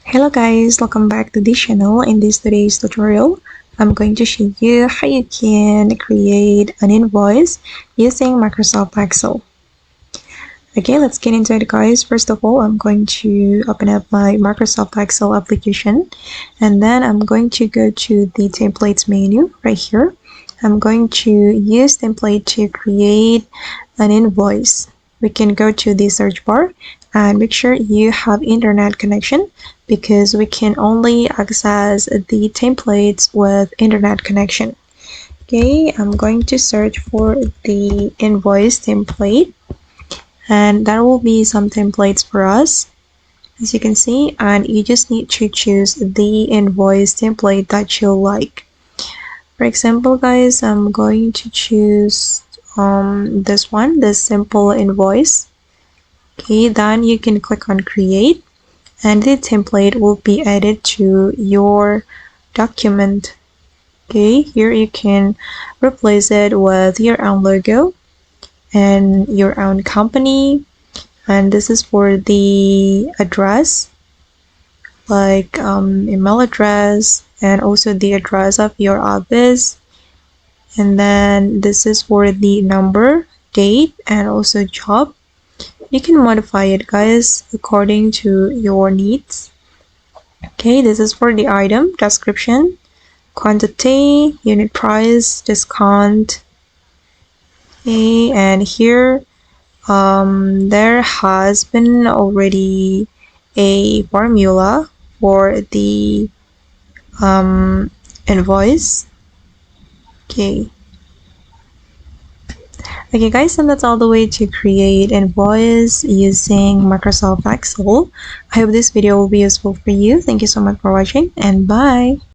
Hello guys, welcome back to this channel. In today's tutorial, I'm going to show you how you can create an invoice using Microsoft Excel. Okay, let's get into it guys. First of all, I'm going to open up my Microsoft Excel application, and then I'm going to go to the templates menu right here. I'm going to use template to create an invoice. We can go to the search bar and make sure you have internet connection because we can only access the templates with internet connection. Okay, I'm going to search for the invoice template, and there will be some templates for us, as you can see, and you just need to choose the invoice template that you like. For example guys, I'm going to choose this one, this simple invoice. Okay, then you can click on create and the template will be added to your document. Okay, here you can replace it with your own logo and your own company, and this is for the address, like email address and also the address of your office, and then this is for the number, date, and also job. You can modify it guys according to your needs. Okay, this is for the item description, quantity, unit price, discount. Okay, and here there has been already a formula for the invoice. Okay guys, and that's all the way to create invoice using Microsoft Excel. I hope this video will be useful for you. Thank you so much for watching, and bye.